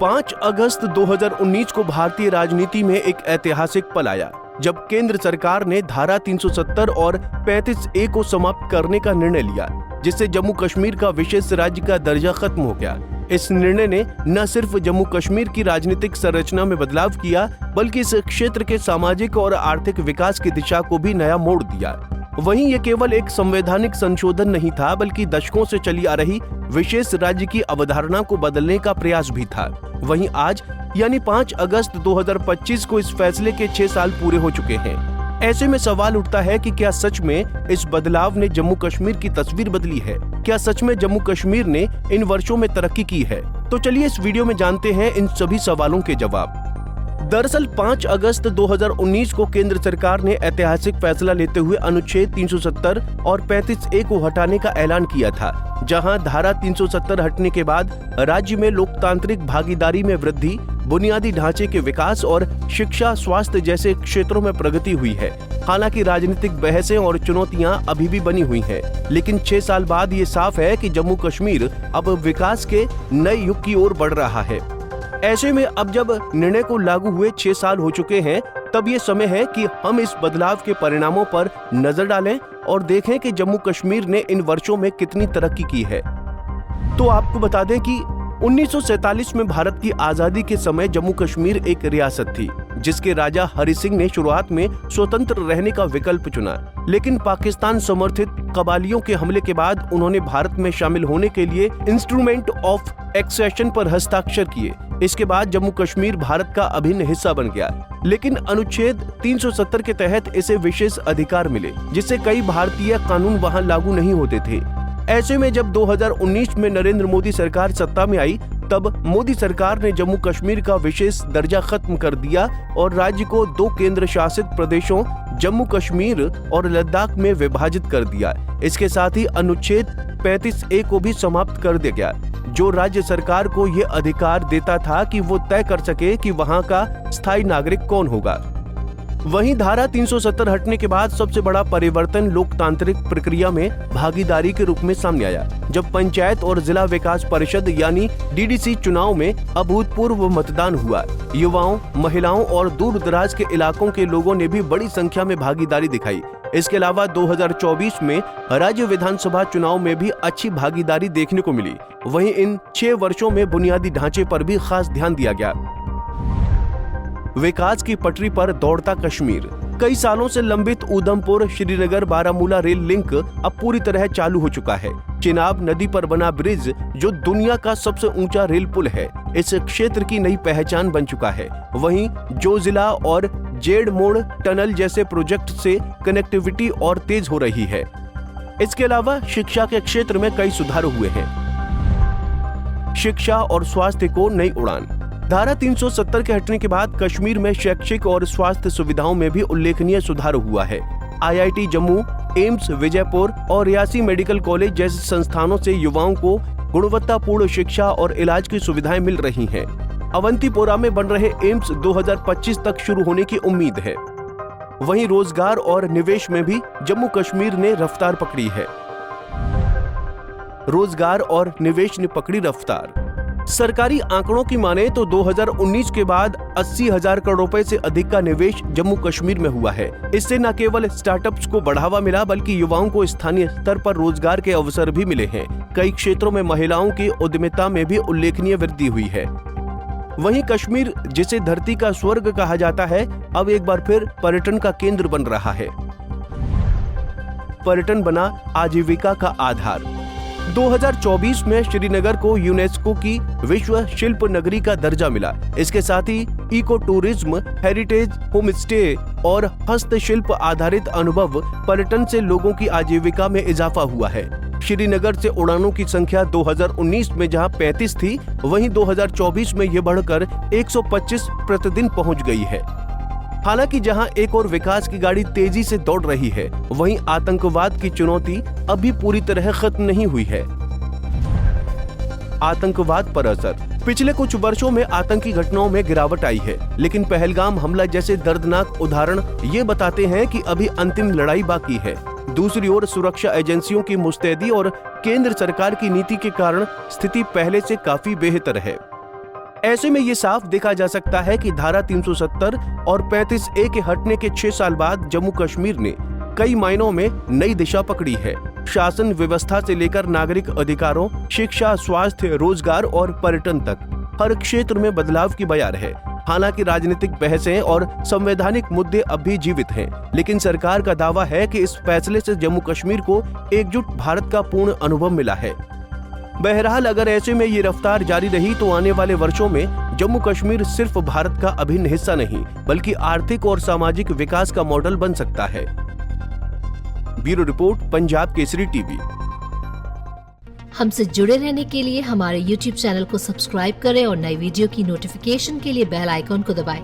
5 अगस्त 2019 को भारतीय राजनीति में एक ऐतिहासिक पल आया जब केंद्र सरकार ने धारा 370 और 35A को समाप्त करने का निर्णय लिया, जिससे जम्मू कश्मीर का विशेष राज्य का दर्जा खत्म हो गया। इस निर्णय ने न सिर्फ जम्मू कश्मीर की राजनीतिक संरचना में बदलाव किया, बल्कि इस क्षेत्र के सामाजिक और आर्थिक विकास की दिशा को भी नया मोड़ दिया। वहीं ये केवल एक संवैधानिक संशोधन नहीं था, बल्कि दशकों से चली आ रही विशेष राज्य की अवधारणा को बदलने का प्रयास भी था। वहीं आज यानी 5 अगस्त 2025 को इस फैसले के 6 साल पूरे हो चुके हैं। ऐसे में सवाल उठता है कि क्या सच में इस बदलाव ने जम्मू कश्मीर की तस्वीर बदली है? क्या सच में जम्मू कश्मीर ने इन वर्षों में तरक्की की है? तो चलिए इस वीडियो में जानते हैं इन सभी सवालों के जवाब। दरअसल 5 अगस्त 2019 को केंद्र सरकार ने ऐतिहासिक फैसला लेते हुए अनुच्छेद 370 और 35A को हटाने का ऐलान किया था, जहां धारा 370 हटने के बाद राज्य में लोकतांत्रिक भागीदारी में वृद्धि, बुनियादी ढांचे के विकास और शिक्षा, स्वास्थ्य जैसे क्षेत्रों में प्रगति हुई है। हालांकि राजनीतिक बहसें और चुनौतियां अभी भी बनी हुई हैं, लेकिन 6 साल बाद ये साफ है कि जम्मू कश्मीर अब विकास के नए युग की ओर बढ़ रहा है। ऐसे में अब जब निर्णय को लागू हुए 6 साल हो चुके हैं, तब ये समय है कि हम इस बदलाव के परिणामों पर नजर डालें और देखें कि जम्मू कश्मीर ने इन वर्षों में कितनी तरक्की की है। तो आपको बता दें कि 1947 में भारत की आजादी के समय जम्मू कश्मीर एक रियासत थी, जिसके राजा हरि सिंह ने शुरुआत में स्वतंत्र रहने का विकल्प चुना, लेकिन पाकिस्तान समर्थित कबालियों के हमले के बाद उन्होंने भारत में शामिल होने के लिए इंस्ट्रूमेंट ऑफ एक्सेशन पर हस्ताक्षर किए। इसके बाद जम्मू कश्मीर भारत का अभिन्न हिस्सा बन गया, लेकिन अनुच्छेद 370 के तहत इसे विशेष अधिकार मिले, जिससे कई भारतीय कानून वहां लागू नहीं होते थे। ऐसे में जब 2019 में नरेंद्र मोदी सरकार सत्ता में आई, तब मोदी सरकार ने जम्मू कश्मीर का विशेष दर्जा खत्म कर दिया और राज्य को 2 केंद्र शासित प्रदेशों जम्मू कश्मीर और लद्दाख में विभाजित कर दिया। इसके साथ ही अनुच्छेद 35A को भी समाप्त कर दिया गया, जो राज्य सरकार को ये अधिकार देता था कि वो तय कर सके कि वहां का स्थायी नागरिक कौन होगा। वहीं धारा 370 हटने के बाद सबसे बड़ा परिवर्तन लोकतांत्रिक प्रक्रिया में भागीदारी के रूप में सामने आया, जब पंचायत और जिला विकास परिषद यानी DDC चुनाव में अभूतपूर्व मतदान हुआ। युवाओं, महिलाओं और दूर दराज के इलाकों के लोगों ने भी बड़ी संख्या में भागीदारी दिखाई। इसके अलावा 2024 में राज्य विधानसभा चुनाव में भी अच्छी भागीदारी देखने को मिली। वहीं इन 6 वर्षों में बुनियादी ढांचे पर भी खास ध्यान दिया गया। विकास की पटरी पर दौड़ता कश्मीर। कई सालों से लंबित उधमपुर श्रीनगर बारामूला रेल लिंक अब पूरी तरह चालू हो चुका है। चिनाब नदी पर बना ब्रिज, जो दुनिया का सबसे ऊंचा रेल पुल है, इस क्षेत्र की नई पहचान बन चुका है। वहीं जोजिला और जेड मोड़ टनल जैसे प्रोजेक्ट से कनेक्टिविटी और तेज हो रही है। इसके अलावा शिक्षा के क्षेत्र में कई सुधार हुए हैं। शिक्षा और स्वास्थ्य को नई उड़ान। धारा 370 के हटने के बाद कश्मीर में शैक्षिक और स्वास्थ्य सुविधाओं में भी उल्लेखनीय सुधार हुआ है। IIT जम्मू, एम्स विजयपुर और रियासी मेडिकल कॉलेज जैसे संस्थानों से युवाओं को गुणवत्तापूर्ण शिक्षा और इलाज की सुविधाएं मिल रही हैं। अवंतीपोरा में बन रहे एम्स 2025 तक शुरू होने की उम्मीद है। वहीं रोजगार और निवेश में भी जम्मू कश्मीर ने रफ्तार पकड़ी है। रोजगार और निवेश ने पकड़ी रफ्तार। सरकारी आंकड़ों की माने तो 2019 के बाद 80,000 करोड़ रुपए से अधिक का निवेश जम्मू कश्मीर में हुआ है। इससे न केवल स्टार्टअप्स को बढ़ावा मिला, बल्कि युवाओं को स्थानीय स्तर पर रोजगार के अवसर भी मिले हैं। कई क्षेत्रों में महिलाओं की उद्यमिता में भी उल्लेखनीय वृद्धि हुई है। वहीं कश्मीर, जिसे धरती का स्वर्ग कहा जाता है, अब एक बार फिर पर्यटन का केंद्र बन रहा है। पर्यटन बना आजीविका का आधार। 2024 में श्रीनगर को यूनेस्को की विश्व शिल्प नगरी का दर्जा मिला। इसके साथ ही eco tourism, heritage home stay और हस्तशिल्प आधारित अनुभव पर्यटन से लोगों की आजीविका में इजाफा हुआ है। श्रीनगर से उड़ानों की संख्या 2019 में जहां 35 थी, वहीं 2024 में ये बढ़कर 125 प्रतिदिन पहुंच गई है। हालांकि जहां एक और विकास की गाड़ी तेजी से दौड़ रही है, वहीं आतंकवाद की चुनौती अभी पूरी तरह खत्म नहीं हुई है। आतंकवाद पर असर। पिछले कुछ वर्षों में आतंकी घटनाओं में गिरावट आई है, लेकिन पहलगाम हमला जैसे दर्दनाक उदाहरण ये बताते हैं कि अभी अंतिम लड़ाई बाकी है। दूसरी ओर सुरक्षा एजेंसियों की मुस्तैदी और केंद्र सरकार की नीति के कारण स्थिति पहले से काफी बेहतर है। ऐसे में ये साफ देखा जा सकता है कि धारा 370 और 35A के हटने के 6 साल बाद जम्मू कश्मीर ने कई मायनों में नई दिशा पकड़ी है। शासन व्यवस्था से लेकर नागरिक अधिकारों, शिक्षा, स्वास्थ्य, रोजगार और पर्यटन तक हर क्षेत्र में बदलाव की बयार है। हालांकि राजनीतिक बहसें और संवैधानिक मुद्दे अब भी जीवित हैं, लेकिन सरकार का दावा है कि इस फैसले से जम्मू कश्मीर को एकजुट भारत का पूर्ण अनुभव मिला है। बहरहाल अगर ऐसे में ये रफ्तार जारी रही तो आने वाले वर्षों में जम्मू कश्मीर सिर्फ भारत का अभिन्न हिस्सा नहीं बल्कि आर्थिक और सामाजिक विकास का मॉडल बन सकता है। Bureau report, Punjab Kesari TV. हमसे जुड़े रहने के लिए हमारे YouTube चैनल को सब्सक्राइब करें और नई वीडियो की नोटिफिकेशन के लिए बेल आइकॉन को दबाएं।